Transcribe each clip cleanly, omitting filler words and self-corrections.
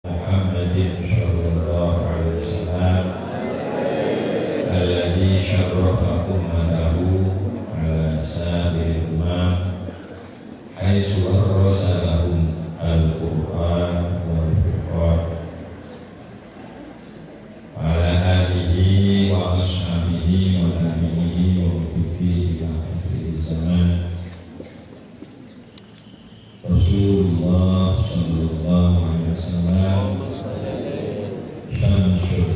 Muhammadin sallallahu alaihi wasallam alladzi syarrafa ummatahu ala sa'il umam haitsu arsalahum al-Qur'an wal Furqan ala alihi wa ashabihi wa tabi'ihi wa muqtadihi ila akhir zaman. Rasulullah sallallahu alaihi wasallam syamsul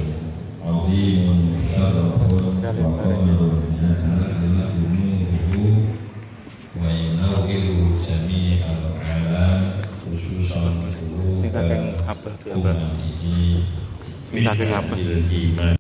azimun syarafun wa qamarun yata'ala nuruhu wa yunawwiru jami'al alam khususan quluban ummatihi min iman.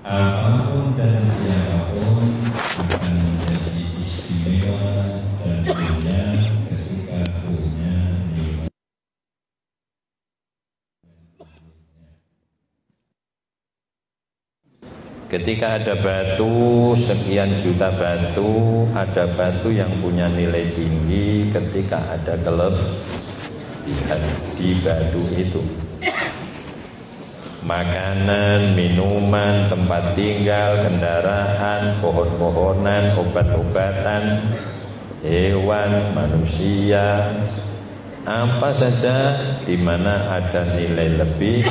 Apapun dan siapapun akan menjadi istimewa dan mulia ketika punya nilai. Ketika ada batu, sekian juta batu, ada batu yang punya nilai tinggi ketika ada kelebihan di batu itu. Makanan, minuman, tempat tinggal, kendaraan, pohon-pohonan, obat-obatan, hewan, manusia, apa saja di mana ada nilai lebih,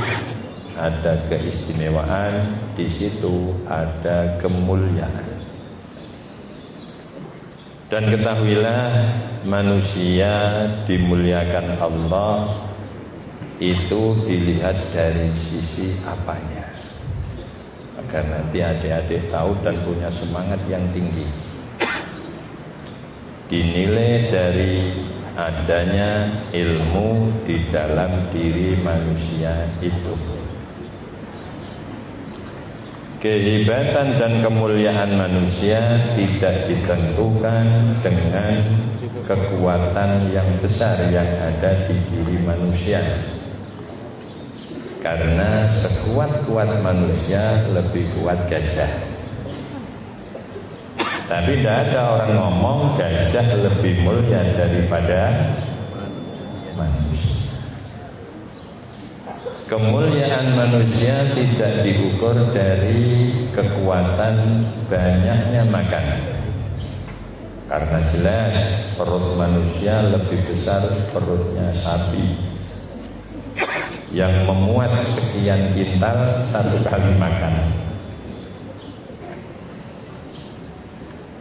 ada keistimewaan, di situ ada kemuliaan. Dan ketahuilah manusia dimuliakan Allah itu dilihat dari sisi apanya, agar nanti adik-adik tahu dan punya semangat yang tinggi. Dinilai dari adanya ilmu di dalam diri manusia itu. Kehebatan dan kemuliaan manusia tidak ditentukan dengan kekuatan yang besar yang ada di diri manusia. Karena sekuat-kuat manusia lebih kuat gajah. Tapi tidak ada orang ngomong gajah lebih mulia daripada manusia. Kemuliaan manusia tidak diukur dari kekuatan banyaknya makan. Karena jelas perut manusia lebih besar perutnya sapi yang memuat sekian kintal satu kali makan.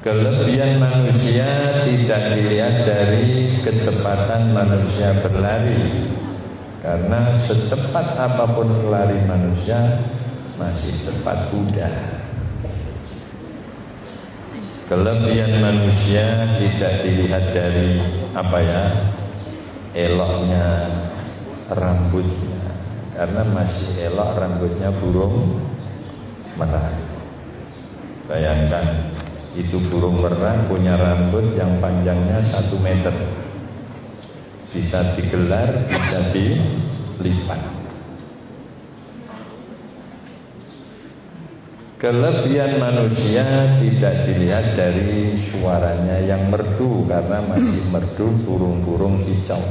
Kelebihan manusia tidak dilihat dari kecepatan manusia berlari, karena secepat apapun lari manusia masih cepat kuda. Kelebihan manusia tidak dilihat dari eloknya rambutnya, karena masih elok rambutnya burung merah. Bayangkan, itu burung merah punya rambut yang panjangnya 1 meter, bisa digelar, bisa dilipat. Kelebihan manusia tidak dilihat dari suaranya yang merdu, karena masih merdu burung-burung hijau.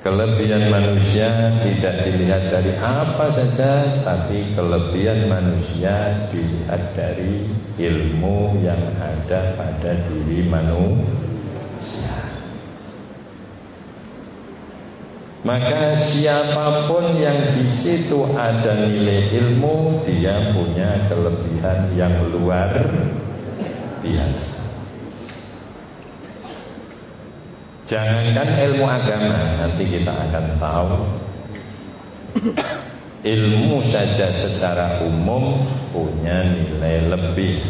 Kelebihan manusia tidak dilihat dari apa saja, tapi kelebihan manusia dilihat dari ilmu yang ada pada diri manusia. Maka siapapun yang di situ ada nilai ilmu, dia punya kelebihan yang luar biasa. Jangankan ilmu agama, nanti kita akan tahu. Ilmu saja secara umum punya nilai lebih.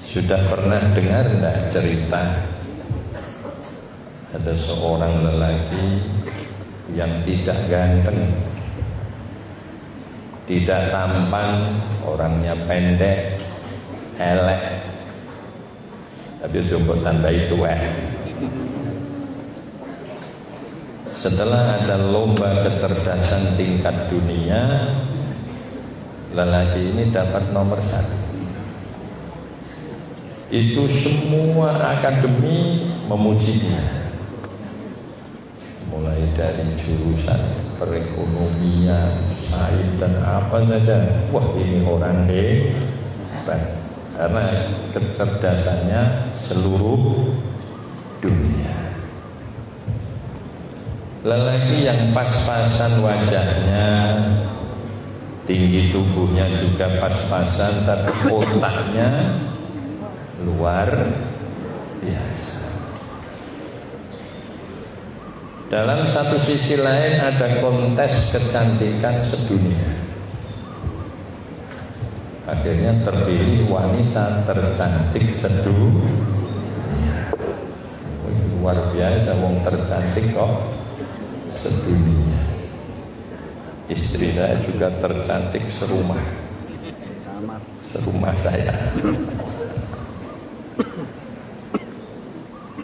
Sudah pernah dengar enggak cerita ada seorang lelaki yang tidak ganteng, tidak tampan, orangnya pendek, elek, tapi jumbo tandai tua. Setelah ada lomba kecerdasan tingkat dunia, lelaki ini dapat nomor 1. Itu semua akademi memujinya, mulai dari jurusan perekonomian, sains dan apa saja. Wah, ini orang hebat karena kecerdasannya seluruh dunia. Lelaki yang pas-pasan wajahnya, tinggi tubuhnya juga pas-pasan, tapi otaknya luar biasa. Dalam satu sisi lain ada kontes kecantikan sedunia. Akhirnya terpilih wanita tercantik sedunia. Luar biasa, wong tercantik kok sedunia. Istri saya juga tercantik serumah saya.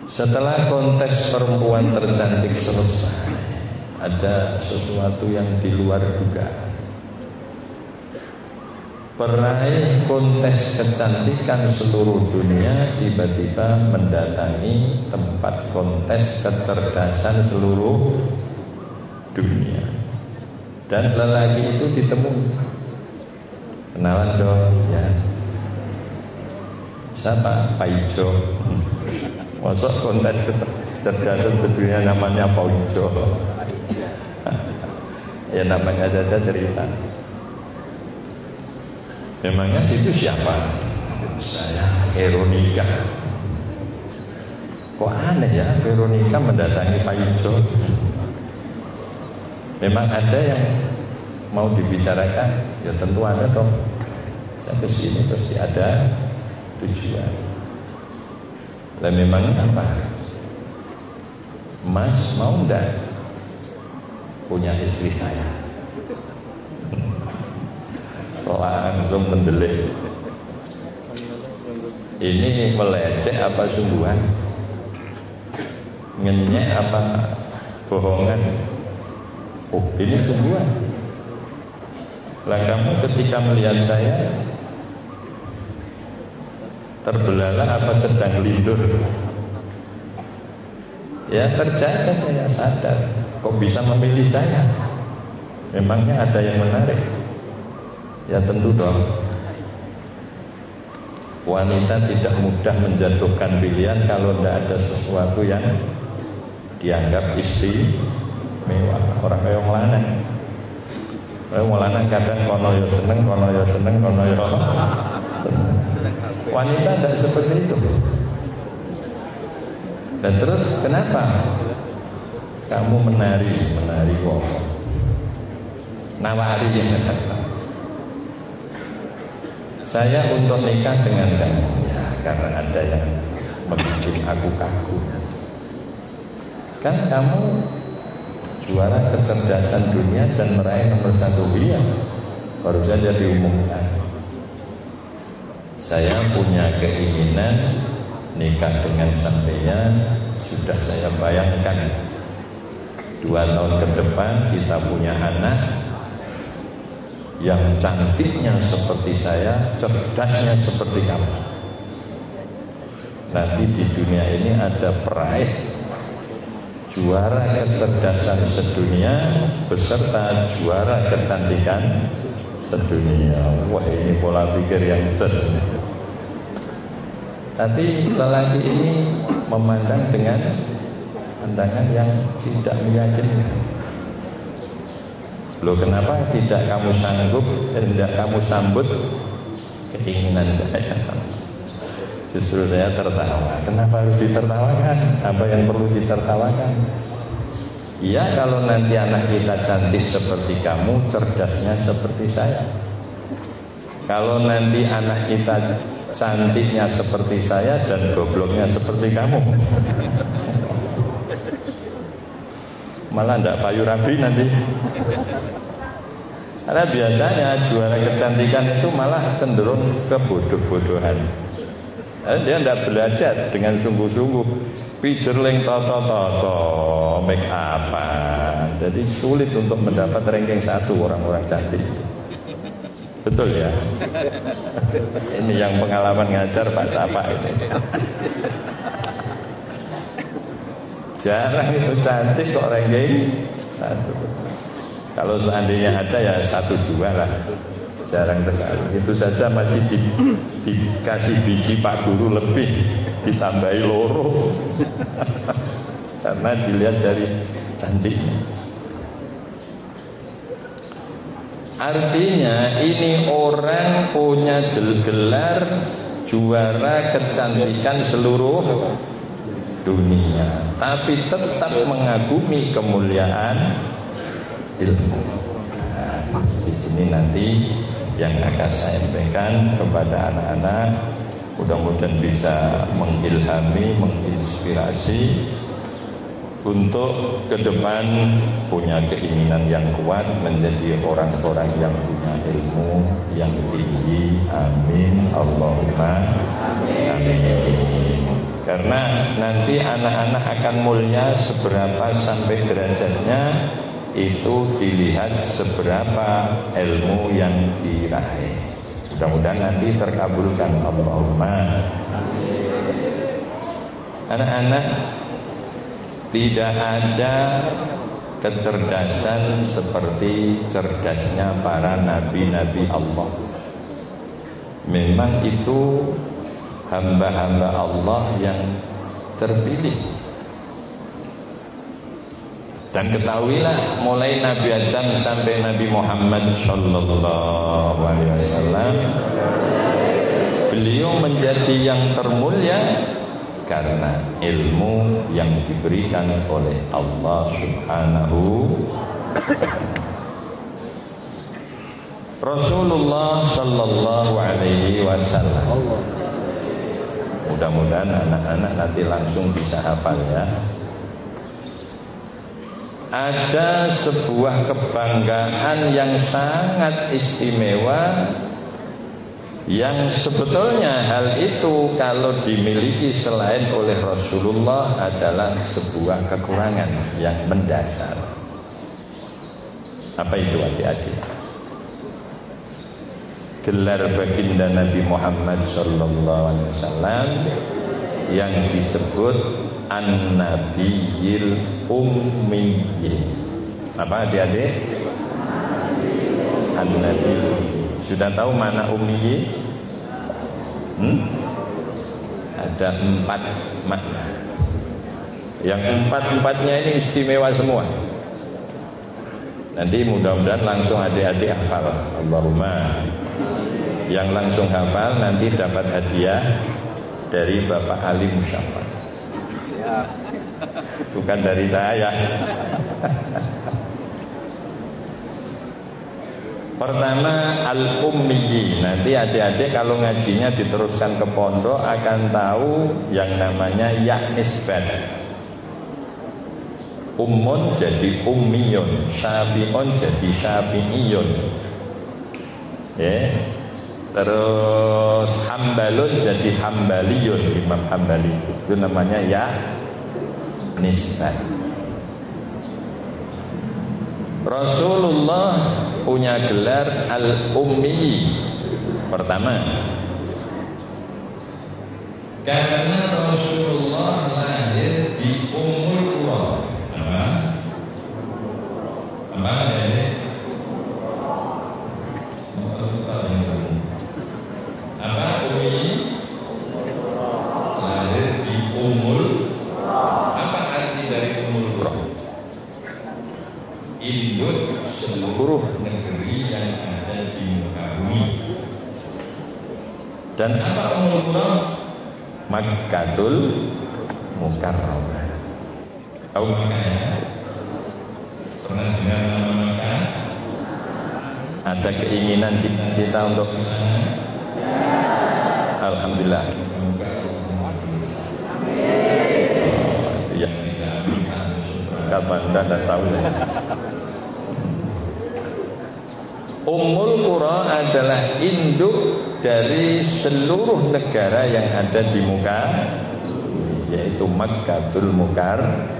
Setelah kontes perempuan tercantik selesai, ada sesuatu yang di luar dugaan. Peraih kontes kecantikan seluruh dunia tiba-tiba mendatangi tempat kontes kecerdasan seluruh dunia, dan lelaki itu ditemui. Kenalan dong, ya. Siapa? Pak Ijo. Masuk kontes kecerdasan sedunia namanya Pak Ijo. Ya namanya saja cerita. Memangnya situ siapa? Saya Veronica. Kok aneh ya Veronica mendatangi Pak Ijo? Memang ada yang mau dibicarakan? Ya tentu ada dong. Saya kesini pasti ada tujuan. Lah memangnya apa? Mas mau enggak punya istri saya? Langsung mendelik. Ini meledek apa sungguhan? Ngenyek apa bohongan? Oh, ini sungguhan. Lah kamu ketika melihat saya terbelalak apa sedang lindur? Ya terjaga, saya sadar. Kok bisa memilih saya? Memangnya ada yang menarik? Ya tentu dong. Wanita tidak mudah menjatuhkan pilihan kalau tidak ada sesuatu yang dianggap istimewa. Orang kaya wong lanang. Wong lanang kadang kono yo seneng, kono yo seneng, kono yo. Wanita tidak seperti itu. Dan terus kenapa kamu menari wong? Nawari yang kata. Saya untuk nikah dengan kamu, ya karena ada yang membuat aku kaku. Kan kamu juara kecerdasan dunia dan meraih nomor 1, iya, baru saja diumumkan. Saya punya keinginan nikah dengan sampeyan, sudah saya bayangkan 2 tahun ke depan kita punya anak yang cantiknya seperti saya, cerdasnya seperti kamu. Nanti di dunia ini ada peraih juara kecerdasan sedunia beserta juara kecantikan sedunia. Wah, ini pola pikir yang cerdas. Tapi lelaki ini memandang dengan pandangan yang tidak meyakinkan. Loh, kenapa tidak kamu sanggup, tidak kamu sambut keinginan saya? Justru saya tertawa. Kenapa harus ditertawakan? Apa yang perlu ditertawakan? Ya, kalau nanti anak kita cantik seperti kamu, cerdasnya seperti saya. Kalau nanti anak kita cantiknya seperti saya dan gobloknya seperti kamu, malah ndak payu rabi nanti. Karena biasanya juara kecantikan itu malah cenderung kebodoh-bodohan. Dia tidak belajar dengan sungguh-sungguh, pijerling toto-toto, make upan. Jadi sulit untuk mendapat ranking 1 orang-orang cantik. Betul ya? Ini yang pengalaman ngajar Pak Sapa ini. Jarang itu cantik kok ranking 1. Kalau seandainya ada ya 1-2 lah. Jarang sekali. Itu saja masih dikasih biji Pak Guru lebih, ditambahi loro. Karena dilihat dari cantiknya. Artinya ini orang punya gelar juara kecantikan seluruh dunia, tapi tetap mengagumi kemuliaan ilmu. Nah, di sini nanti yang akan saya sampaikan kepada anak-anak, mudah-mudahan bisa mengilhami, menginspirasi untuk ke depan punya keinginan yang kuat menjadi orang-orang yang punya ilmu yang tinggi. Amin Allahumma amin. Karena nanti anak-anak akan mulia seberapa sampai derajatnya itu dilihat seberapa ilmu yang diraih. Mudah-mudahan nanti terkabulkan. Allahumma. Anak-anak, tidak ada kecerdasan seperti cerdasnya para nabi-nabi Allah. Memang itu hamba-hamba Allah yang terpilih. Dan ketahuilah, mulai Nabi Adam sampai Nabi Muhammad sallallahu alaihi wasallam, beliau menjadi yang termulia karena ilmu yang diberikan oleh Allah Subhanahu. Rasulullah sallallahu alaihi wasallam. Mudah-mudahan anak-anak nanti langsung bisa hafal ya. Ada sebuah kebanggaan yang sangat istimewa, yang sebetulnya hal itu kalau dimiliki selain oleh Rasulullah adalah sebuah kekurangan yang mendasar. Apa itu adik-adik? Gelar baginda Nabi Muhammad sallallahu alaihi wasallam yang disebut An-Nabiyil Ummiyyi. Apa adik-adik? An-Nabiyil. Sudah tahu mana Ummiyyi? Ada 4 makna. Yang 4-4-nya ini istimewa semua. Nanti mudah-mudahan langsung adik-adik hafal. Allahumma. Yang langsung hafal nanti dapat hadiah dari Bapak Ali Musyafa. Bukan dari saya. Pertama, al-ummiyyi. Nanti adik-adik kalau ngajinya diteruskan ke pondok akan tahu yang namanya ya nisbat. Ummun jadi ummiyun, syafi'un jadi syafi'iyun. Terus hambalun jadi hambaliyun, Imam Hambali. Itu namanya ya nisbat. Rasulullah punya gelar al-ummi. Pertama, karena Rasulullah lahir di Ummul Qura. seluruh negeri yang ada di muka bumi. Dan apa Ummul Qura? Makkatul Mukarramah. Tahu Makkah ya? Pernah dengar nama Makkah? Ada keinginan cita-cita untuk ke sana? Alhamdulillah. Ya, kapan Anda tahu? Ummul Qura adalah induk dari seluruh negara yang ada di muka, yaitu Makkatul Mukarramah.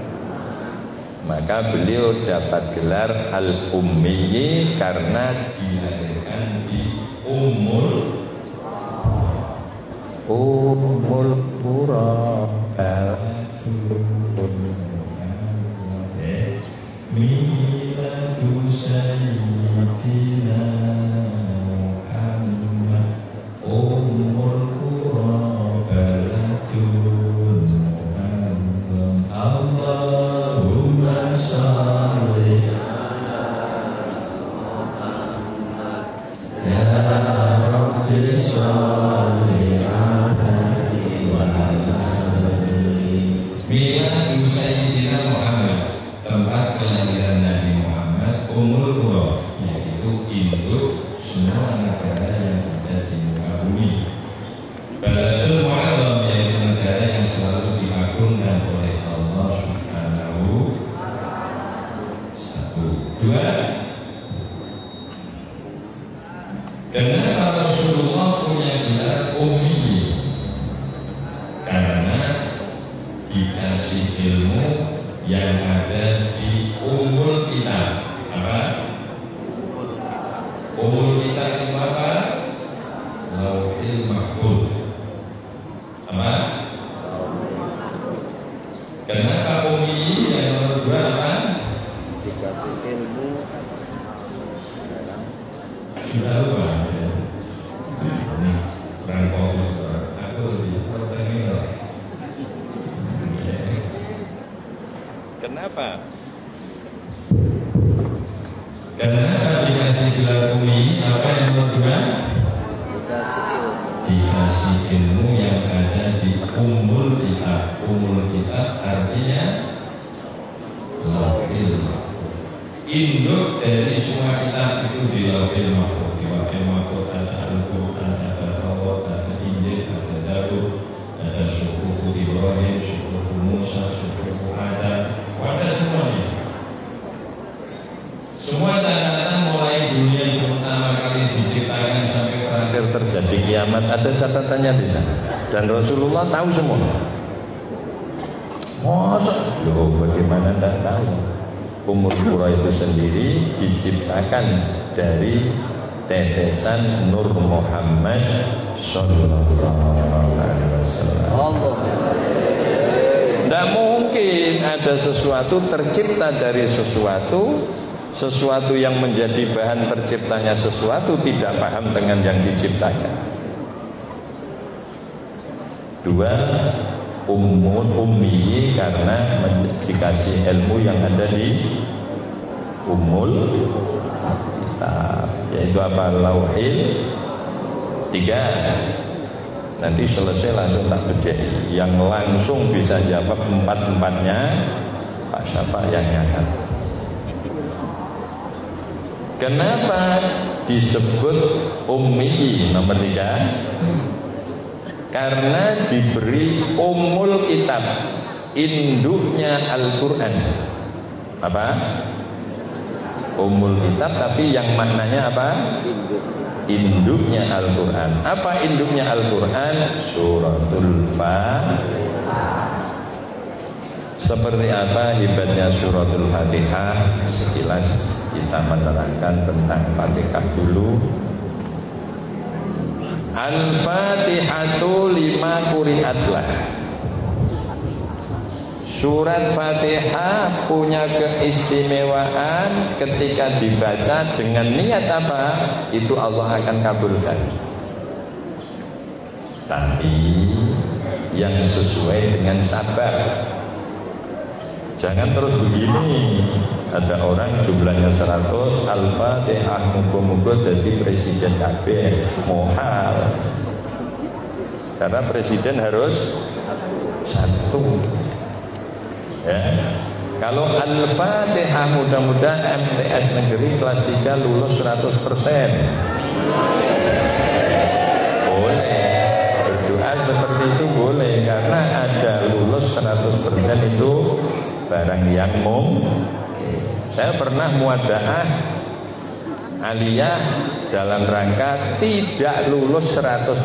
Maka beliau dapat gelar Al-Ummi karena dilahirkan di Ummul Qura. Miladu Sayyidina Muhammad Ummul Qura baladun mu'azzam. Allahumma sholli ala Muhammad ya Rabbi sholli alaihi wa sallim. Miladu Sayyidina Muhammad, tempat kelahiran Nabi Muhammad, Ummul Qura, yaitu induk semua negara yang ada di muka bumi. Baladul Mu'azzam, yaitu negara yang selalu diagungkan oleh Allah Subhanahu. Satu, dua. Kenapa Rasulullah punya gelar Ummi? Karena dikasih ilmu yang ada di Ummul Kitab. Apa? Ummul Kitab itu apa? Lauhil Mahfuz. Apa? Kenapa Ummi? Yang nomor dua apa? Dikasih ilmu. Sudah lupa. Ini kurang fokus. Aku lebih terminal. Kenapa? Karena dikasih gelar Ummi, apa yang nomor dua? Dikasih ilmu. Dikasih ilmu yang ada di Ummul Kitab. Ummul Kitab artinya Lauhil Mahfuz. Induk dari semua kitab itu di Lauhil Mahfuz. Di Lauhil Mahfuz ada Al-Quran, ada Taurat, ada Injil, ada Zabur, ada Suhuf Ibrahim, Suhuf Musa, Suhuf Adam. Ada semuanya. Semua catatan mulai dunia yang pertama kali diciptakan sampai terakhir terjadi kiamat ada catatannya di sana. Dan Rasulullah tahu semua. Masa? Loh, bagaimana tidak tahu? Ummul Qura itu sendiri diciptakan dari tetesan Nur Muhammad Sallallahu Alaihi Wasallam. Tidak mungkin ada sesuatu tercipta dari sesuatu yang menjadi bahan terciptanya sesuatu tidak paham dengan yang diciptakan. Dua, ummi karena dikasih ilmu yang ada di Ummul Kitab, yaitu apa? Lauhil. Tiga, nanti selesai langsung tak bedek. Yang langsung bisa jawab empat-empatnya Pak Syafa yang nyata. Kenapa disebut Ummi nomor 3? Karena diberi Ummul Kitab, induknya Al-Quran. Apa? Ummul Kitab, tapi yang maknanya apa? Induknya Al-Quran. Apa induknya Al-Quran? Suratul Fatihah. Seperti apa hebatnya Suratul Fatihah? Sekilas kita menerangkan tentang Fatihah dulu. Al-Fatihatu lima quri'atlah. Surat Fatihah punya keistimewaan ketika dibaca dengan niat apa? Itu Allah akan kabulkan. Tapi yang sesuai dengan sabar. Jangan terus begini. Ada orang jumlahnya 100, Al-Fatihah, muga-muga jadi presiden kabeh. Mohal. Karena presiden harus satu. Ya. Kalau Al-Fatihah mudah-mudahan MTS negeri kelas 3 lulus 100%. Boleh. Berdoa seperti itu boleh, karena ada lulus 100% itu barang yang Saya pernah muadaah aliyah dalam rangka tidak lulus 100%.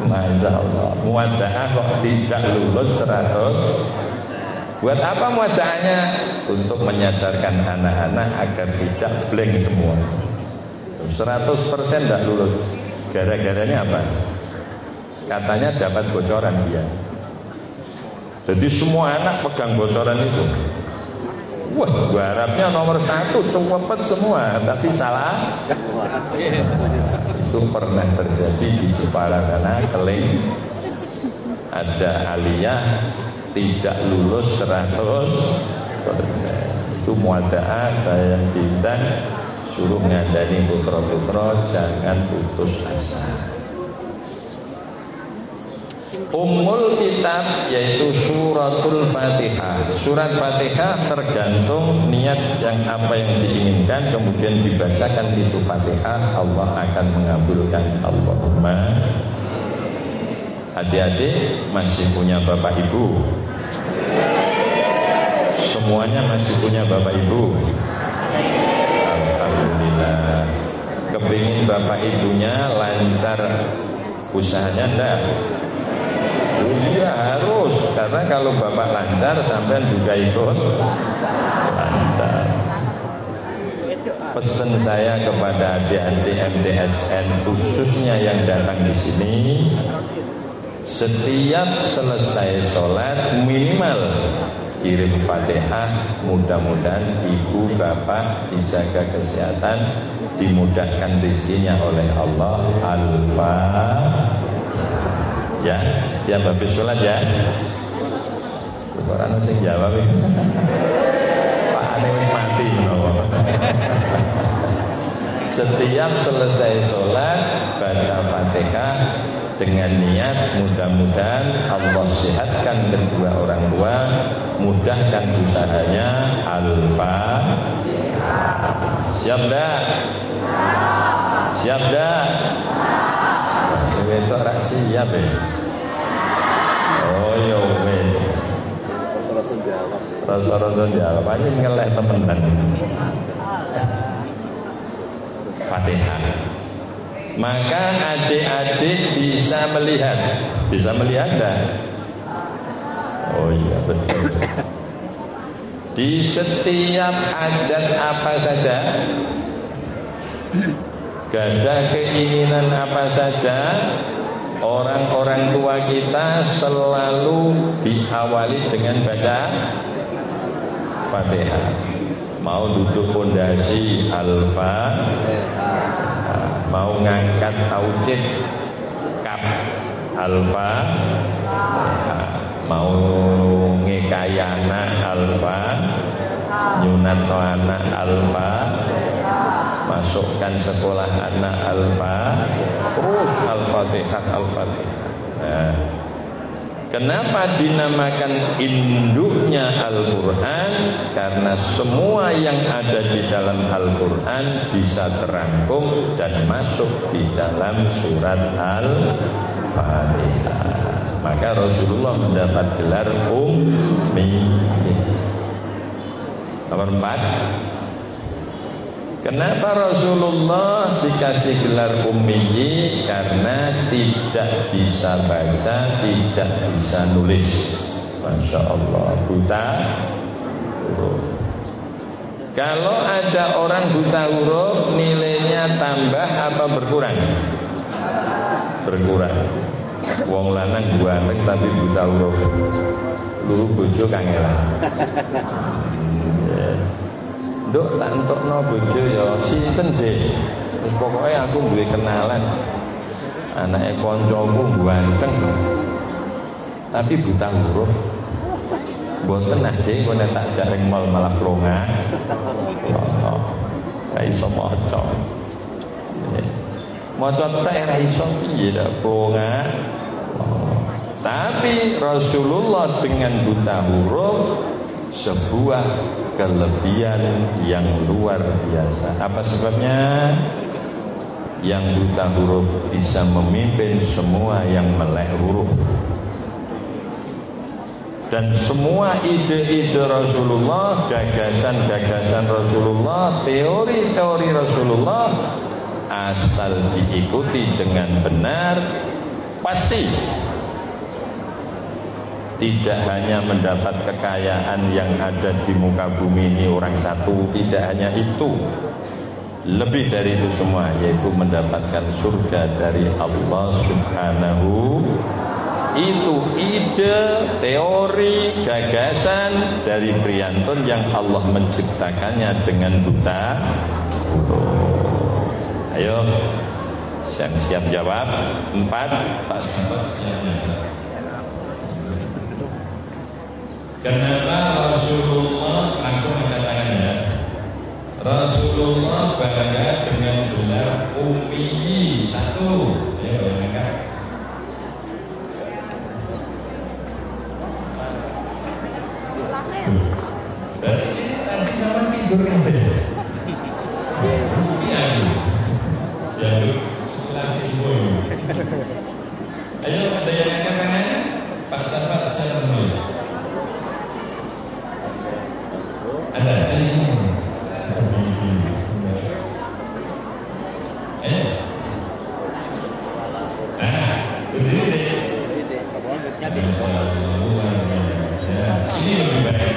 Masya Allah, muadaah kok tidak lulus 100%. Buat apa muadaahnya? Untuk menyadarkan anak-anak agar tidak blank semua. 100% tidak lulus. Gara-garanya apa? Katanya dapat bocoran dia. Jadi semua anak pegang bocoran itu. Wah, gua harapnya nomor 1 cepet semua, tapi salah. Itu pernah terjadi di Jepara sana, Keling. Ada aliyah tidak lulus 100%. Itu muadaah saya diundang, suruh ngandani putra-putra jangan putus asa. Ummul kitab yaitu suratul Fatihah. Surat Fatihah tergantung niat yang apa yang diinginkan, kemudian dibacakan itu Fatihah, Allah akan mengabulkan. Allahumma. Adik-adik masih punya bapak ibu? Semuanya masih punya bapak ibu? Alhamdulillah. Kepingin bapak ibunya lancar usahanya enggak? Iya harus, karena kalau bapak lancar sampean juga ikut lancar. Pesan saya kepada adik-adik MTSN khususnya yang datang di sini, setiap selesai sholat minimal kirim Fatihah. Mudah-mudahan ibu bapak dijaga kesehatan, dimudahkan rezekinya oleh Allah. Al-Fatihah. Ya, tiap habis sholat ya. Orang sing jawab iki. Pak Ane wis mati menawa. Setiap selesai sholat baca Fatihah dengan niat mudah-mudahan Allah sehatkan kedua orang tua, mudahkan usahanya. Al-Fatihah. Siap dah? Siap dah? Itu ora siap ya. Oh ya wes. Rasa-rasa jawab aja ngeleh temenan. Fatihah. Maka adik-adik bisa melihat. Bisa melihat enggak? Oh iya betul. Di setiap hajat apa saja, gada keinginan apa saja, orang-orang tua kita selalu diawali dengan baca Fatihah. Mau duduk pondasi Al-Fatihah, mau ngangkat taucid kap Al-Fatihah, mau ngekayana Al-Fatihah, nyunatno anak Al-Fatihah, masukkan sekolah anak Al-Fatihah, terus Al-Fatihah, Al-Fatihah. Nah, kenapa dinamakan induknya Al-Quran? Karena semua yang ada di dalam Al-Quran bisa terangkum dan masuk di dalam surat Al-Fatihah. Maka Rasulullah mendapat gelar Ummi. Nomor 4, kenapa Rasulullah dikasih gelar Ummi? Karena tidak bisa baca, tidak bisa nulis. Masya Allah, buta huruf. Kalau ada orang buta huruf, nilainya tambah apa berkurang? Berkurang. Wong lanang ganteng tapi buta huruf, luru bojo kangelan. Nduk tak entokno bojo ya sinten Dik. Pokoke aku duwe kenalan. Anake kancaku ganteng tapi buta huruf. Mboten ade kok nek tak jaring mall malah plonga. Ra iso maca. Maca tek ra iso piye dak plonga. Tapi Rasulullah dengan buta huruf sebuah kelebihan yang luar biasa. Apa sebabnya? Yang buta huruf bisa memimpin semua yang melek huruf. Dan semua ide-ide Rasulullah, gagasan-gagasan Rasulullah, teori-teori Rasulullah, asal diikuti dengan benar, pasti tidak hanya mendapat kekayaan yang ada di muka bumi ini orang satu, tidak hanya itu, lebih dari itu semua, yaitu mendapatkan surga dari Allah Subhanahu. Itu ide, teori, gagasan dari Priyantun yang Allah menciptakannya dengan buta huruf. Ayo, siap jawab. 4, Pak Sahabat siap jawab. Kenapa Rasulullah langsung mengatakan ya? Rasulullah bangga dengan gelar Ummi 1. Ya, bayangkan. Dari ini tadi sama tidur kan deh. Ummi aku. Jalur sekelas ibu. Ayo ada yang angkat tangannya? Pak Sahabat siapa dulu? Ada ini. Berdiri deh. Sini lebih baik.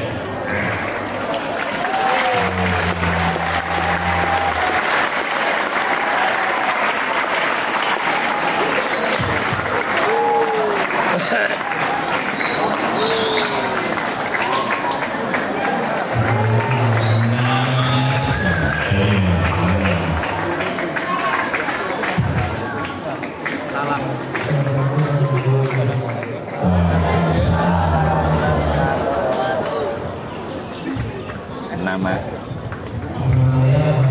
Nama saya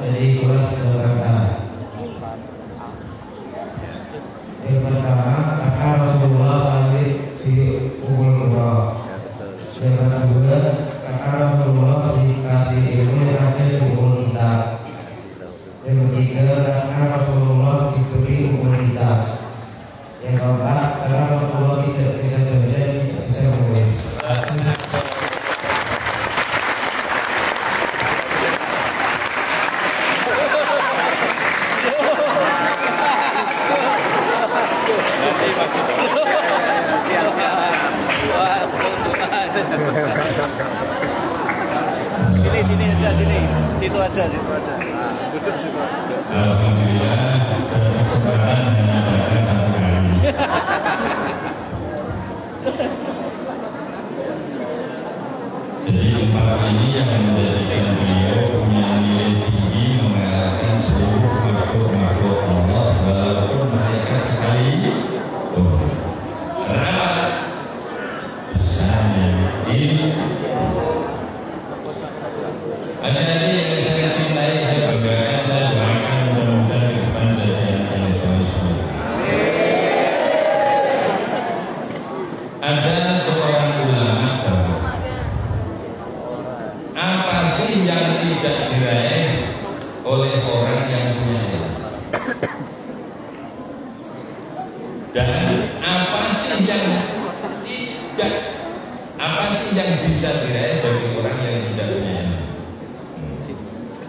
dari kelas Jakarta. Yang pertama, kata Rasulullah lahir di umur 2. Yang kedua, kata Rasulullah dikasih ilmu yang ada di umur kita. Yang ketiga, kata Rasulullah diberi umur kita. Yang keempat, kata Rasulullah tidak bisa baca, tidak bisa menulis. Sini aja, situ aja. Nah, duduk situ. Alhamdulillah kesempatan hanya ada 1 kali. Jadi 4 ini yang menjadikan beliau punya nilai tinggi mengalahkan seluruh makhluk-makhluk Allah walaupun mereka sekali. Kenapa? Besarnya ilmu. Ada nanti yang saya cintai, saya banggakan, saya doakan mudah-mudahan ke depan jadi anak yang soleh. Ada seorang ulama, apa sih yang tidak diraih oleh orang yang punya ilmu? Dan apa sih yang bisa diraih dari orang yang tidak punya ilmu?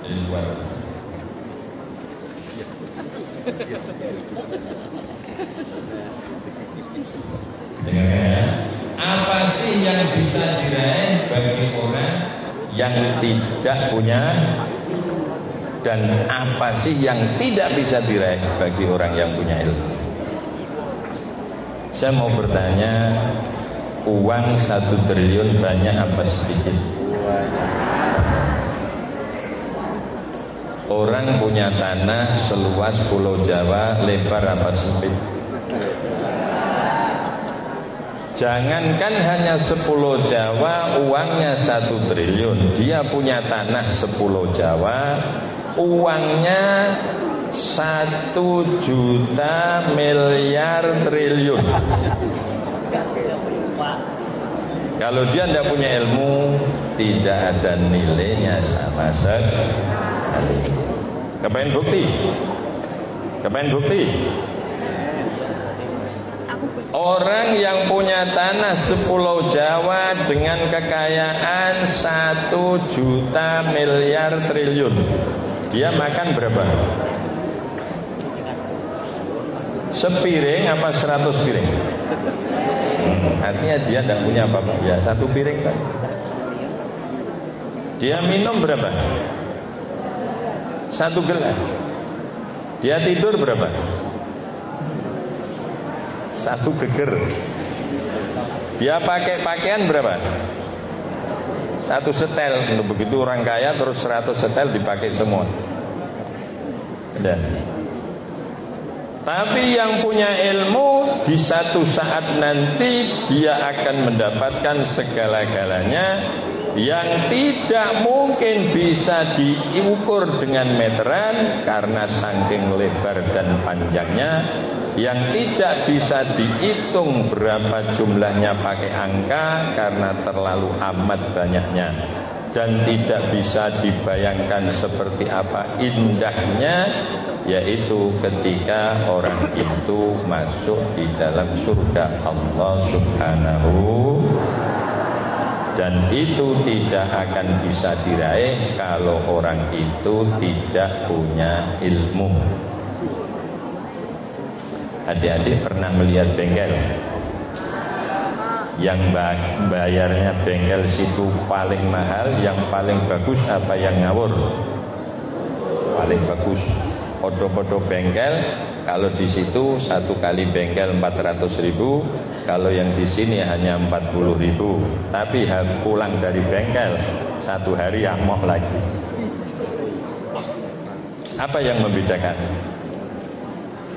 Dari luar. Dengarkan ya. Apa sih yang bisa diraih bagi orang yang tidak punya, dan apa sih yang tidak bisa diraih bagi orang yang punya ilmu? Saya mau bertanya, uang 1 triliun banyak apa sedikit? Orang punya tanah seluas Pulau Jawa lebar apa sempit? Jangankan hanya 10 Jawa, uangnya 1 triliun. Dia punya tanah 10 Jawa, uangnya 1 juta miliar triliun. Kalau dia tidak punya ilmu, tidak ada nilainya sama sekali. Kepengen bukti? Kepengen bukti? Orang yang punya tanah 10 Jawa dengan kekayaan 1 juta miliar triliun, dia makan berapa? Sepiring apa 100 piring? Artinya dia tidak punya apa-apa. Ya 1 piring kan. Dia minum berapa? 1 gelas. Dia tidur berapa? 1 geger. Dia pakai pakaian berapa? 1 setel. Begitu orang kaya terus 100 setel dipakai semua. Dan tapi yang punya ilmu di satu saat nanti dia akan mendapatkan segala-galanya yang tidak mungkin bisa diukur dengan meteran karena saking lebar dan panjangnya, yang tidak bisa dihitung berapa jumlahnya pakai angka karena terlalu amat banyaknya, dan tidak bisa dibayangkan seperti apa indahnya, yaitu ketika orang itu masuk di dalam surga Allah Subhanahu, dan itu tidak akan bisa diraih kalau orang itu tidak punya ilmu. Adik-adik pernah melihat bengkel yang bayarnya bengkel situ paling mahal, yang paling bagus apa yang ngawur? Paling bagus. Podo-podo bengkel, kalau di situ 1 kali bengkel 400.000, kalau yang di sini hanya 40.000. Tapi pulang dari bengkel 1 hari amoh lagi. Apa yang membedakan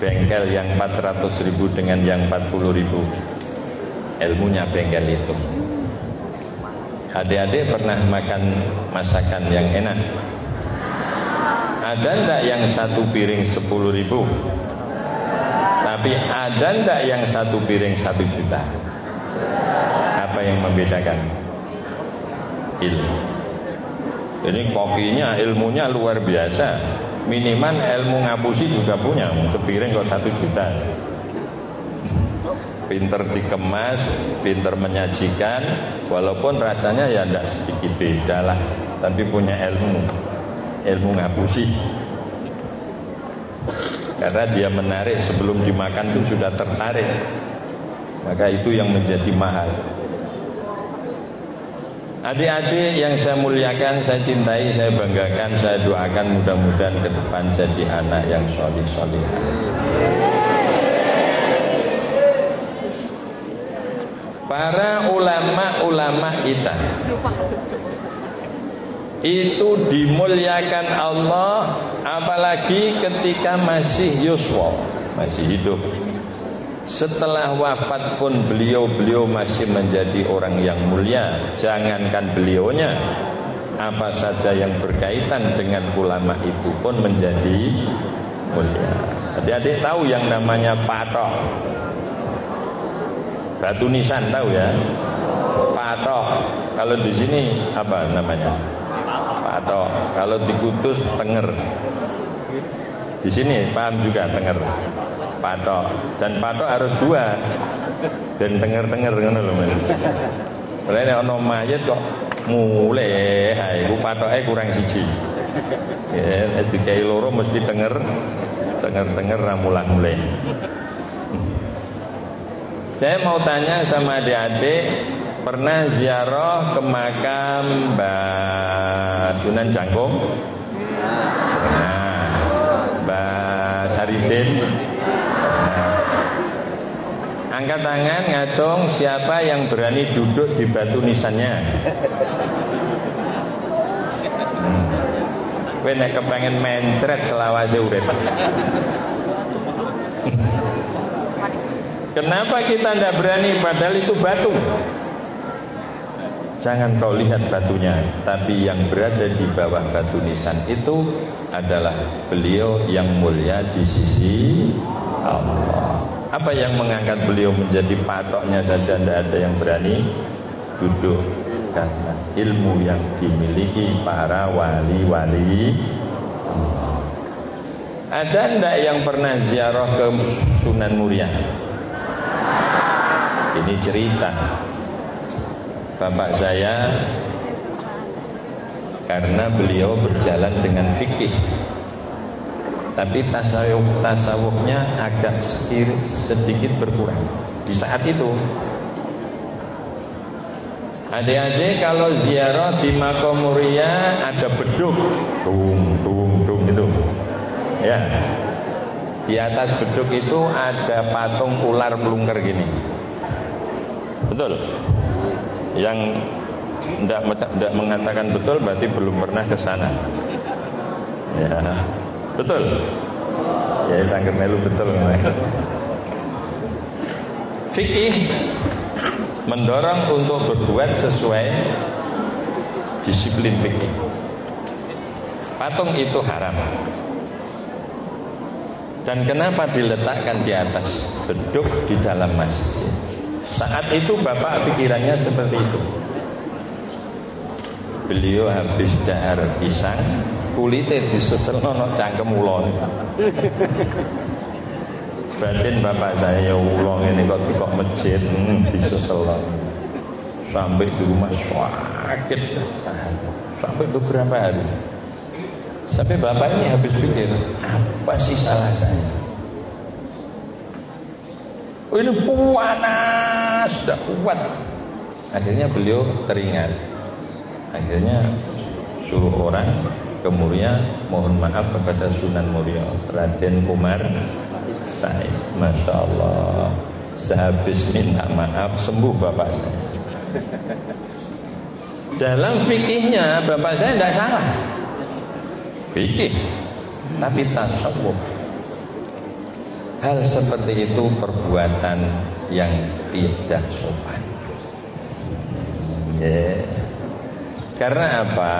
bengkel yang 400.000 dengan yang 40.000? Ilmunya bengkel itu. Adik-adik pernah makan masakan yang enak? Ada enggak yang 1 piring 10.000? Tapi ada enggak yang 1 piring 1 juta? Apa yang membedakan? Ilmu. Jadi kokinya ilmunya luar biasa. Minimal ilmu ngapusi juga punya. Sepiring kok 1 juta. Pinter dikemas, pinter menyajikan, walaupun rasanya ya enggak sedikit beda lah, tapi punya ilmu ngapusi. Karena dia menarik sebelum dimakan itu sudah tertarik, maka itu yang menjadi mahal. Adik-adik yang saya muliakan, saya cintai, saya banggakan, saya doakan mudah-mudahan ke depan jadi anak yang solih-solih. Para ulama-ulama kita itu dimuliakan Allah, apalagi ketika masih yuswa, masih hidup. Setelah wafat pun beliau masih menjadi orang yang mulia. Jangankan beliaunya, apa saja yang berkaitan dengan ulama itu pun menjadi mulia. Adik-adik tahu yang namanya patok, batu nisan, tahu ya? Patok. Kalau di sini apa namanya? Patok. Kalau di Kudus tenger. Di sini paham juga tenger. Patok. Dan patok harus 2. Dan tenger-tenger ngono lho. Rene ana mayit kok mulai iku patoke kurang 1. Ya, dikai loro mesti tenger ra mulang-mulai. Saya mau tanya sama adik-adik, pernah ziarah ke makam Mbak Sunan Jangkung? Nah, Mbak Saridin? Nah. Angkat tangan, ngacung, siapa yang berani duduk di batu nisannya? Kowe nek kepengen mencret selawase urip. Kenapa kita tidak berani padahal itu batu? Jangan kau lihat batunya, tapi yang berada di bawah batu nisan itu adalah beliau yang mulia di sisi Allah. Apa yang mengangkat beliau menjadi patoknya saja tidak ada yang berani duduk, karena ilmu yang dimiliki para wali-wali Allah. Ada enggak yang pernah ziarah ke Sunan Muria? Ini cerita. Bapak saya, karena beliau berjalan dengan fikih, tapi tasawufnya agak sedikit berkurang di saat itu. Adik-adik kalau ziarah di Makom Muria ada beduk, tung itu, ya. Di atas beduk itu ada patung ular melungker gini, betul? Yang tidak mengatakan betul berarti belum pernah ke sana. Ya, betul. Ya, sangger melu betul. Fikih mendorong untuk berbuat sesuai disiplin fikih. Patung itu haram. Dan kenapa diletakkan di atas beduk di dalam masjid? Saat itu bapak pikirannya seperti itu. Beliau habis dahar pisang, kulitnya disesel nono cangkem ulon. Batin bapak saya ulon ini kok masjid disesel sampai di rumah sakit, sampai beberapa hari. Sampai bapak ini habis pikir, apa sih salah saya? Oh, ini panas, sudah kuat. Akhirnya beliau teringat. Akhirnya suruh orang ke Muria, mohon maaf kepada Sunan Muria, Raden Umar Said. Masya Allah, sehabis minta maaf sembuh bapak saya. Dalam fikihnya bapak saya tidak salah, fikih, tapi tasawuf. Hal seperti itu perbuatan yang tidak sopan. Karena apa?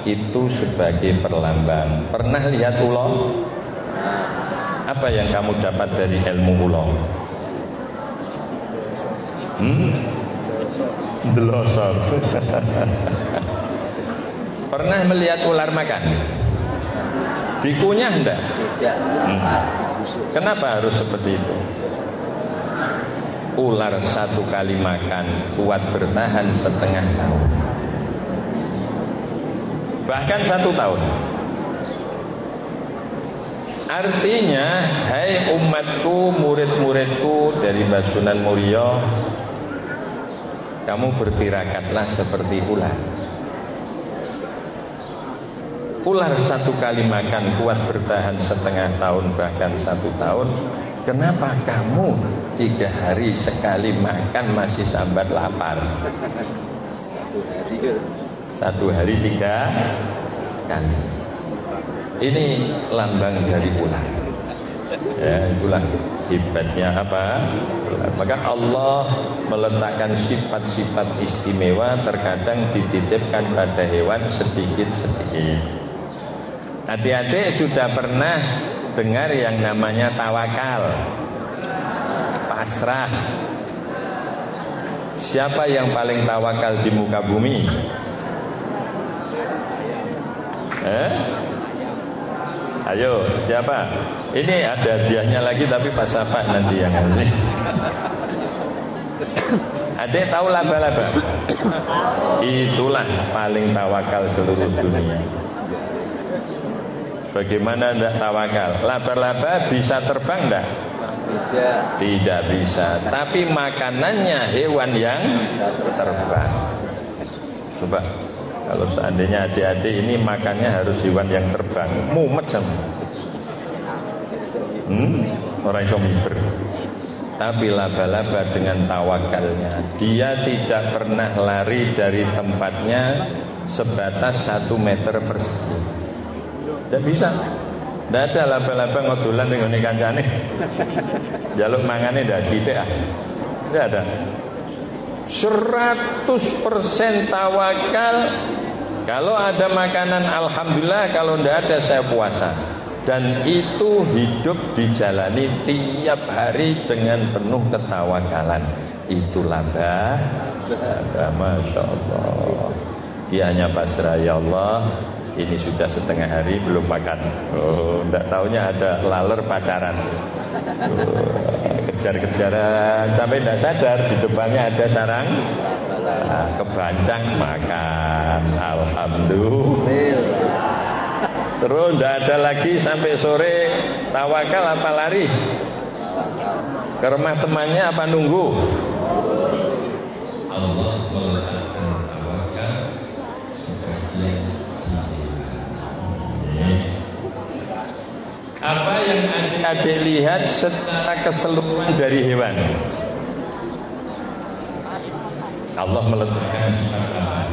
Itu sebagai perlambang. Pernah lihat ulo? Apa yang kamu dapat dari ilmu ulo? Delosor. Pernah melihat ular makan? Dikunyah enggak? Tidak. Kenapa harus seperti itu? Ular satu kali makan kuat bertahan setengah tahun, bahkan 1 tahun. Artinya, hai umatku, murid-muridku dari Mbah Sunan Muria, kamu bertirakatlah seperti ular. Ular satu kali makan kuat bertahan setengah tahun, bahkan 1 tahun. Kenapa kamu 3 hari sekali makan masih sambat lapar? 1 hari 3 kali. Ini lambang dari ular. Ya, itulah hebatnya apa? Maka Allah meletakkan sifat-sifat istimewa terkadang dititipkan pada hewan sedikit-sedikit. Adik-adik sudah pernah dengar yang namanya tawakal, pasrah. Siapa yang paling tawakal di muka bumi? Ayo, siapa? Ini ada hadiahnya lagi tapi Pak Safat nanti yang ngasih. Adik tahu laba-laba? Itulah paling tawakal seluruh dunia. Bagaimana tidak tawakal? Laba-laba bisa terbang enggak? Tidak bisa. Tapi makanannya hewan yang terbang. Coba, kalau seandainya adik-adik ini makannya harus hewan yang terbang, mumet sama. Orang yang miber. Tapi laba-laba dengan tawakalnya, dia tidak pernah lari dari tempatnya sebatas 1 meter persegi. Tidak bisa. Tidak ada laba-laba ngodolan dengan kancane. jaluk mangane ndak titik ah. Enggak ada. 100% tawakal. Kalau ada makanan alhamdulillah, kalau ndak ada saya puasa. Dan itu hidup dijalani tiap hari dengan penuh ketawakalan. Itulah Masya Allah. Dia hanya pasrah, ya Allah, ini sudah setengah hari belum makan. Oh, enggak taunya ada laler pacaran. Kejar-kejaran sampai enggak sadar di depannya ada sarang. Kebancang makan. Alhamdulillah. Terus enggak ada lagi sampai sore. Tawakal apa lari? Ke rumah temannya apa nunggu? Allah meletakkan tawakal sebagian apa yang adik-adik lihat secara keseluruhan dari hewan? Allah meletakkan sifat apa?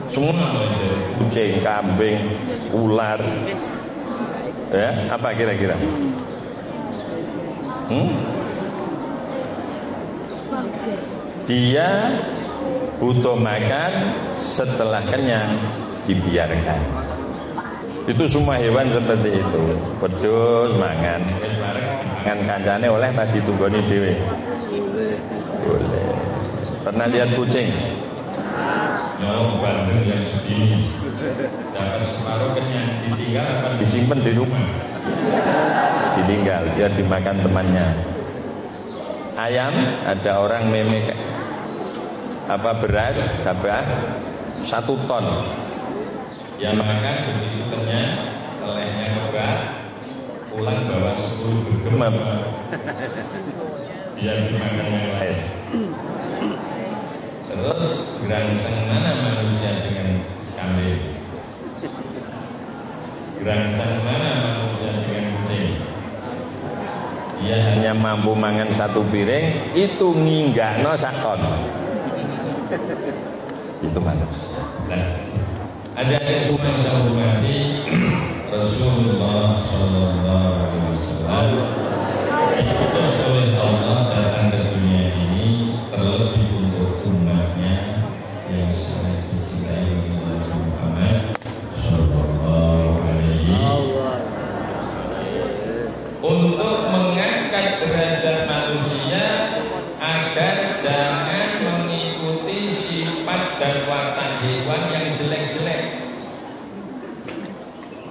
Semua dari kucing, kambing, ular, ya apa kira-kira? Dia butuh makan, setelah kenyang dibiarkan. Itu semua hewan seperti itu. Pedus mangan kancane oleh tadi tunggoni dhewe. Boleh. Pernah lihat kucing? Bandeng yang segini dapat separuh kenyang, ditinggal apa disimpan di rumah? Ditinggal, biar dimakan temannya. Ayam, ada orang memek beras gabah 1 ton. Dia makan begitu kenyang, telehnya kebak, pulang bawa 10 bergemam. Biar dimakan yang lain. Terus gerangsang mana manusia dengan kambing? Gerangsang mana manusia dengan kucing? Dia hanya mampu mangan 1 piring, itu nginggakno sakon. Itu manusia. Nah, ada semua yang saya hormati Rasulullah Sallallahu Alaihi Wasallam. Diutus oleh Allah datang ke dunia ini terlebih untuk umatnya yang sangat dicintai oleh Muhammad Sallallahu Alaihi Wasallam, untuk mengangkat derajat manusia agar jangan mengikuti sifat dan watak hewan yang jelek-jelek.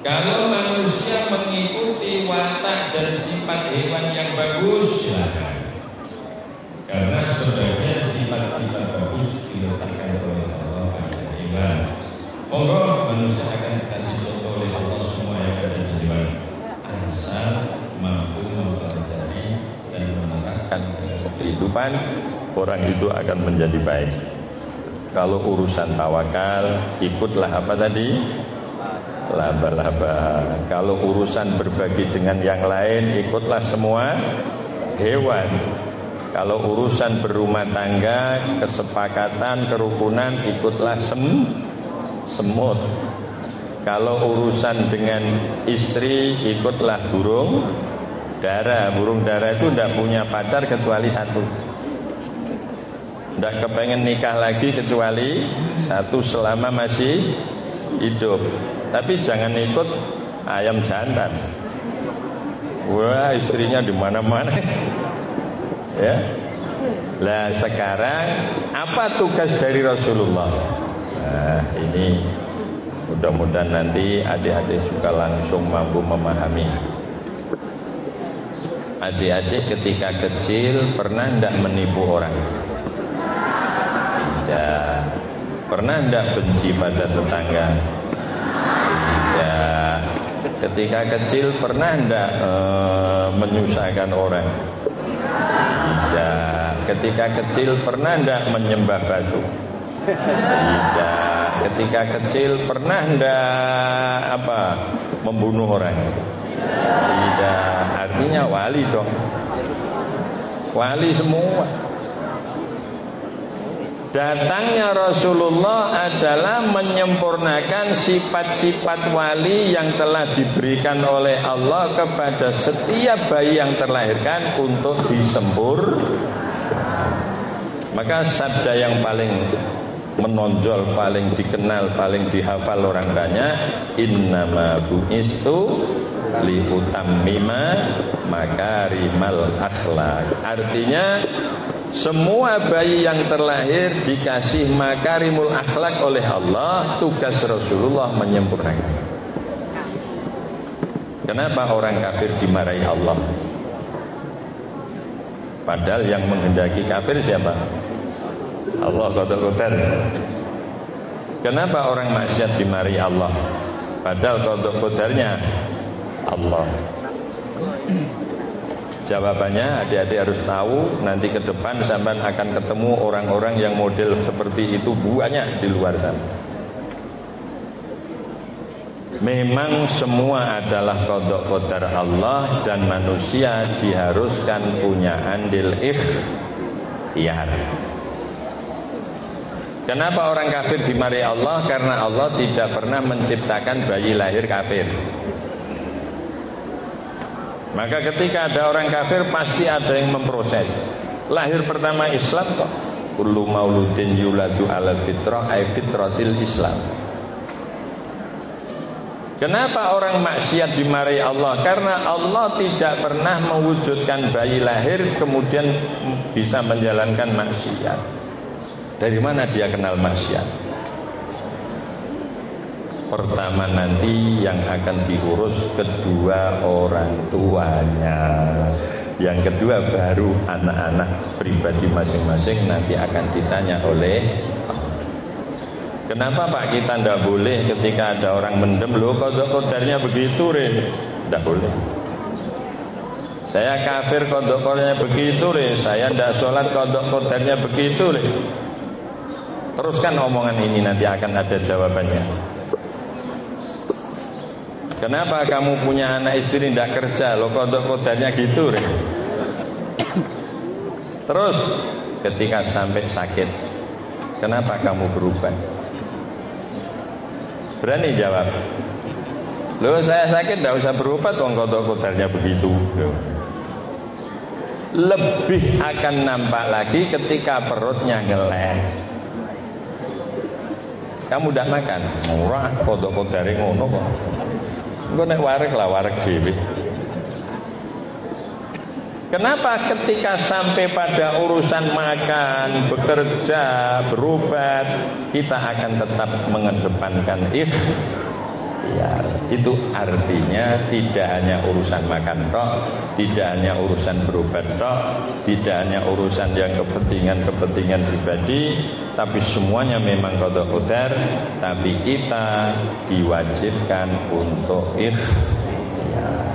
Kalau manusia mengikuti watak dan sifat hewan yang bagus, silakan. Karena sebagian sifat-sifat bagus diletakkan oleh Allah pada hewan. Monggo manusia akan dikasih contoh oleh Allah semua yang ada di hewan, asal mampu mempelajari dan menerapkan kehidupan, orang itu akan menjadi baik. Kalau urusan tawakal, ikutlah apa tadi? Laba-laba. Kalau urusan berbagi dengan yang lain, ikutlah semua hewan. Kalau urusan berumah tangga, kesepakatan, kerukunan, ikutlah semut. Kalau urusan dengan istri, ikutlah burung dara. Burung dara itu tidak punya pacar kecuali 1. Tidak kepengen nikah lagi kecuali 1 selama masih hidup. Tapi jangan ikut ayam jantan. Wah, istrinya di mana-mana. Ya. Lah sekarang apa tugas dari Rasulullah? Nah, ini mudah-mudahan nanti adik-adik juga langsung mampu memahami. Adik-adik ketika kecil pernah tidak menipu orang? Tidak. Pernah tidak benci pada tetangga? Tidak. Ketika kecil pernah tidak menyusahkan orang? Tidak. Ketika kecil pernah tidak menyembah batu? Tidak. Ketika kecil pernah tidak membunuh orang? Tidak. Artinya wali dong. Wali semua. Datangnya Rasulullah adalah menyempurnakan sifat-sifat wali yang telah diberikan oleh Allah kepada setiap bayi yang terlahirkan untuk disempur. Maka sabda yang paling menonjol, paling dikenal, paling dihafal orang banyak, innama bu'istu liutammima makarimal akhlak. Artinya semua bayi yang terlahir dikasih makarimul akhlak oleh Allah. Tugas Rasulullah menyempurnakan. Kenapa orang kafir dimarahi Allah? Padahal yang menghendaki kafir siapa? Allah qadar. Kenapa orang maksiat dimarahi Allah? Padahal qadarnya Allah. Jawabannya adik-adik harus tahu, nanti ke depan sampai akan ketemu orang-orang yang model seperti itu banyak di luar sana. Memang semua adalah qadar Allah dan manusia diharuskan punya andil ikhtiar. Kenapa orang kafir dimarahi Allah? Karena Allah tidak pernah menciptakan bayi lahir kafir. Maka ketika ada orang kafir pasti ada yang memproses. Lahir pertama Islam kok. Kullu mauludin yuladu ala fitrah ay fitratil Islam. Kenapa orang maksiat dimarahi Allah? Karena Allah tidak pernah mewujudkan bayi lahir kemudian bisa menjalankan maksiat. Dari mana dia kenal maksiat? Pertama nanti yang akan diurus kedua orang tuanya. Yang kedua baru anak-anak pribadi masing-masing nanti akan ditanya oleh Allah. Kenapa Pak kita tidak boleh ketika ada orang mendem? Loh qadarnya begitu tidak boleh. Saya kafir qadarnya begitu saya tidak sholat qadarnya begitu Teruskan omongan ini, nanti akan ada jawabannya. Kenapa kamu punya anak istri tidak kerja? Lo qadarnya gitu Terus ketika sampai sakit, kenapa kamu berubah? Berani jawab. Loh saya sakit tidak usah berobat, qadarnya begitu. Lebih akan nampak lagi ketika perutnya ngeleh. Kamu tidak makan, murah qadarnya ngono kok. Gue naik warek dewi. Kenapa ketika sampai pada urusan makan, bekerja, berobat, kita akan tetap mengedepankan ikhtiar? Itu artinya tidak hanya urusan makan tok, tidak hanya urusan berobat tok, tidak hanya urusan yang kepentingan pribadi, tapi semuanya memang qadar, tapi kita diwajibkan untuk ikhtiar.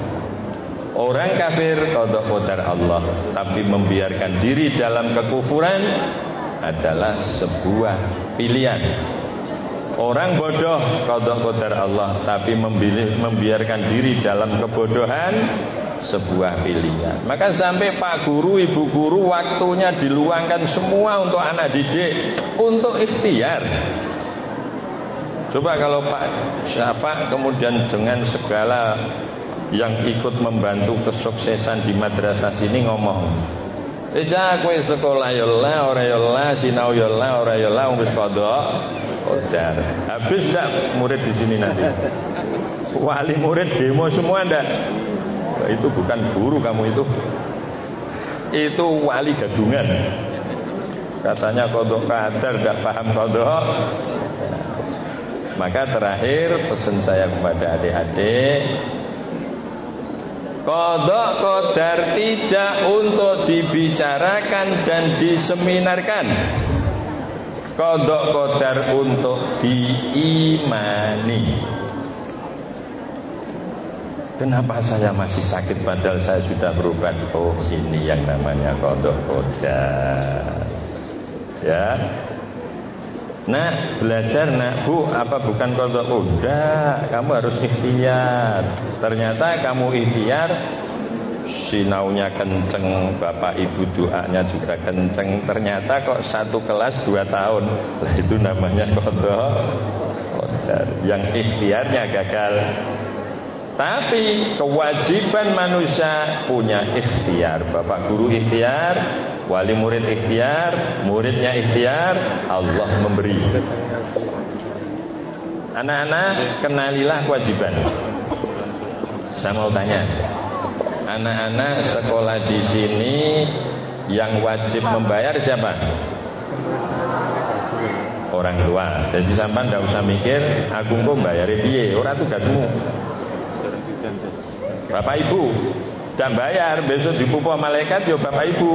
Orang kafir qadar Allah, tapi membiarkan diri dalam kekufuran adalah sebuah pilihan. Orang bodoh qadar Allah, tapi membiarkan diri dalam kebodohan sebuah pilihan. Maka sampai Pak Guru, Ibu Guru waktunya diluangkan semua untuk anak didik, untuk ikhtiar. Coba kalau Pak Syafa kemudian dengan segala yang ikut membantu kesuksesan di madrasah sini ngomong, kowe sekolah yola, ora yola, sinau yola, ora yola, wis qadar. Habis ndak murid di sini nanti? Wali murid demo semua ndak? Itu bukan guru kamu itu wali gadungan. Katanya qadar ndak paham qadar. Maka terakhir pesan saya kepada adik-adik, qadar tidak untuk dibicarakan dan diseminarkan. Qadar untuk diimani. Kenapa saya masih sakit padahal saya sudah berobat? Oh, ini yang namanya qadar. Ya. Nak, belajar nak, Bu, apa bukan qadar? Udah, kamu harus ikhtiar. Ternyata kamu ikhtiar sinaunya kenceng, bapak ibu doanya juga kenceng, ternyata kok satu kelas 2 tahun, lah itu namanya kodok. Yang ikhtiarnya gagal. Tapi kewajiban manusia punya ikhtiar. Bapak guru ikhtiar, wali murid ikhtiar, muridnya ikhtiar, Allah memberi. Anak-anak, kenalilah kewajiban. Saya mau tanya, anak-anak sekolah di sini yang wajib membayar siapa? Orang tua. Jadi sampean ndak usah mikir aku kok bayare piye, ora tugasmu. Bapak Ibu dan bayar, besok dipupu malaikat yo Bapak Ibu.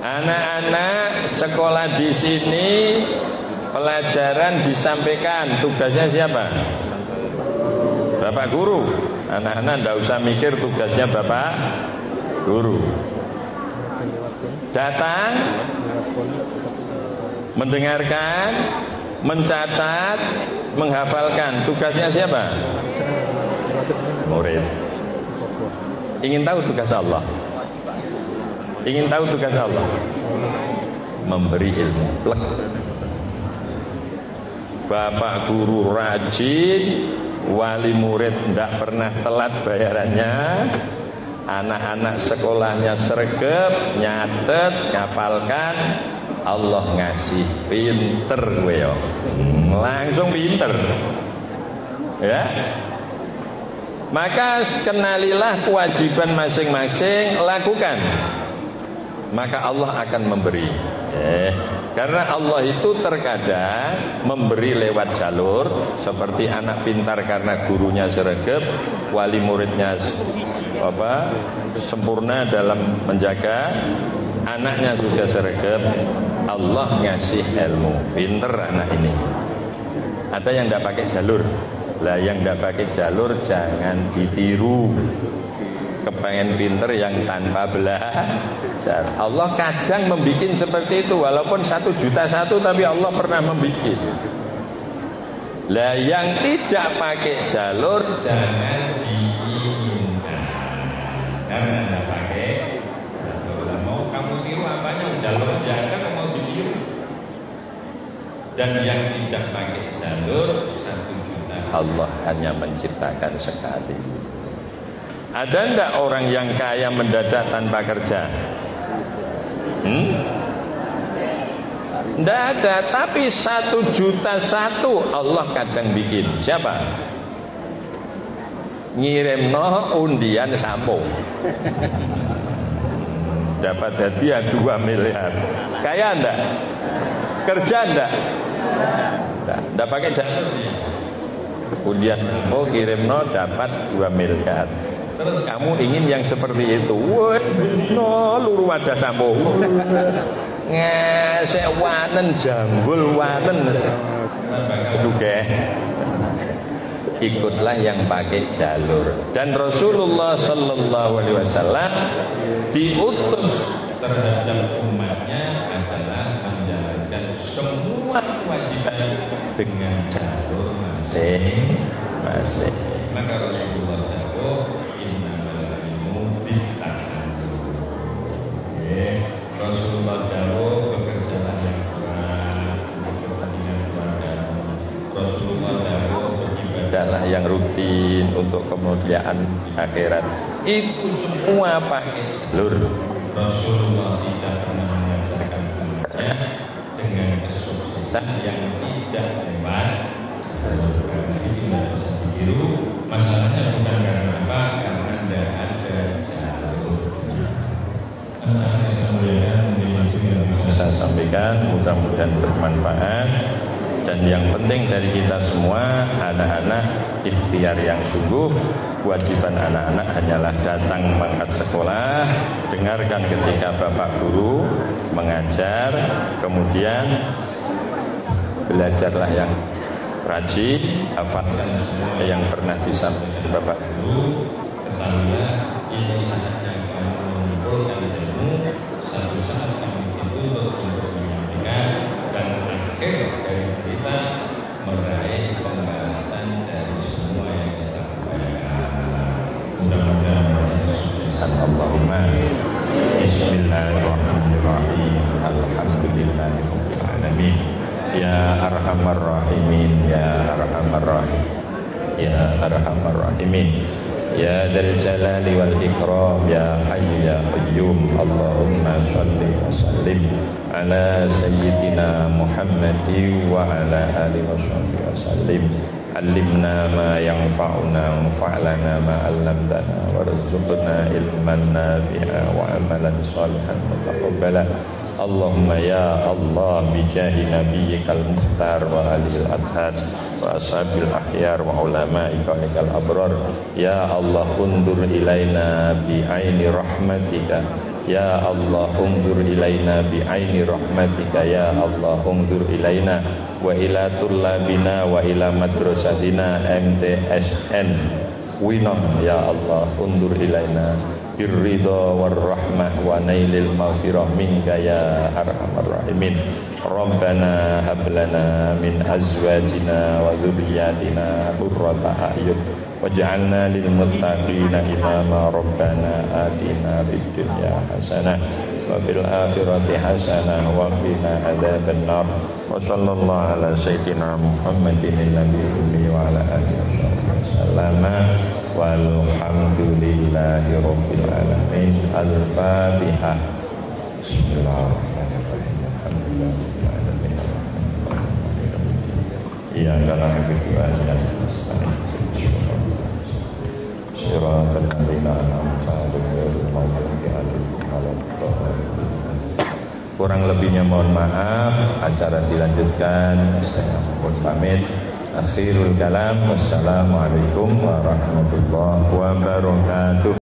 Anak-anak sekolah di sini pelajaran disampaikan, tugasnya siapa? Bapak guru. Anak-anak ndak usah mikir tugasnya Bapak guru. Datang, mendengarkan, mencatat, menghafalkan. Tugasnya siapa? Murid. Ingin tahu tugas Allah? Ingin tahu tugas Allah? Memberi ilmu. Bapak guru rajin, wali murid tidak pernah telat bayarannya. Anak-anak sekolahnya sregep, nyatet, ngapalkan, Allah ngasih pinter gue yo. Langsung pinter. Ya. Maka kenalilah kewajiban masing-masing, lakukan. Maka Allah akan memberi. Karena Allah itu terkadang memberi lewat jalur, seperti anak pintar karena gurunya sregep, wali muridnya sempurna dalam menjaga, anaknya juga sregep, Allah ngasih ilmu, pinter anak ini. Ada yang tidak pakai jalur, lah yang tidak pakai jalur jangan ditiru. Kepengen pinter yang tanpa belajar. Allah kadang membuat seperti itu, walaupun 1 juta satu, tapi Allah pernah membuat. Lah yang tidak pakai jalur jangan diinginkan, karena tidak pakai jalur. Mau kamu tiru apanya? Jalur aja ada, mau ditiru. Dan yang tidak pakai jalur 1 juta Allah hanya menciptakan sekali. Ada enggak orang yang kaya mendadak tanpa kerja? Enggak ada, tapi 1 juta satu Allah kadang bikin. Siapa? Ngirimno undian sampo. Dapat hadiah 2 miliar. Kaya enggak? Kerja enggak? Enggak pakai jalur. Undian sampo kirimno dapat 2 miliar. Terus kamu ingin yang seperti itu? Wah, no, luru wadah sampo. Ngesek wanen, jambul wanen. Juga ikutlah yang pakai jalur. Dan Rasulullah Sallallahu Alaihi Wasallam diutus terhadap umatnya adalah menjalankan semua kewajiban dengan jalur masing-masing. Maka Rasulullah Rasulullah jauh bekerjalah yang keras untuk kepentingan keluargamu. Rasulullah jauh beribadahlah yang rutin untuk kemuliaan akhirat. Itu semua pakai jalur. Rasulullah tidak pernah mengajarkan umatnya dengan kesuksesan yang tidak lewat jalur. Karena itu tidak bisa ditiru. Masalahnya bukan karena apa? Karena tidak ada jalur. Saya sampaikan, mudah-mudahan bermanfaat. Dan yang penting dari kita semua, anak-anak ikhtiar yang sungguh. Kewajiban anak-anak hanyalah datang mangkat sekolah, dengarkan ketika bapak guru mengajar, kemudian belajarlah yang rajin, hafalkan semua yang pernah disampaikan bapak guru. Ketahuilah ini saatnya kamu mengumpulkan ilmu, satu saat kamu dituntut untuk menyampaikan, dan akhir dari cerita meraih pembalasan dari semua yang kita upayakan. arhamar rahim ya arhamar rahimin ya dzal jalali wal ikram ya hayyu ya qayyum. Allahumma shalli wa sallim ala sayyidina Muhammadin wa ala alihi wa sahbihi wasallim. Allimna ma yanfa'una wanfa'lana ma 'allamtana warzuqna ilman nafi'a wa amalan salihan mutaqabbala. Allahumma ya Allah bijahi nabiyyikal mukhtar wa alil adhad wa ashabil akhyar wa ulama'ikal abrar. Ya Allah undur ilaina bi aini rahmatika. Ya Allah undur ilaina bi aini rahmatika. Ya Allah undur ilaina wa ila tullabina wa ila madrasatina MTSN Winong. Ya Allah undur ilaina birridha war rahmah wa nailil maghfirah minka ya arhamar rahimin. Rabbana hab lana min azwajina wa dhurriyyatina qurrata a'yun waj'alna lil muttaqina imama. Rabbana atina fid dunya hasanah wa fil akhirati hasanah wa qina adzabannar. Wa sallallahu ala sayyidina Muhammadin nabiyyi wa ala alihi wasallam. Walhamdulillahi rabbil alamin. Al-Fatihah. Bismillahirrahmanirrahim. Alhamdulillahirabbil alamin. Iyyaka na'budu wa iyyaka nasta'in. Shiratal ladzina an'amta 'alaihim ghairil maghdubi 'alaihim waladdallin. Kurang lebihnya mohon maaf. Acara dilanjutkan. Saya mohon pamit. Akhirul kalam. Wassalamualaikum warahmatullahi wabarakatuh.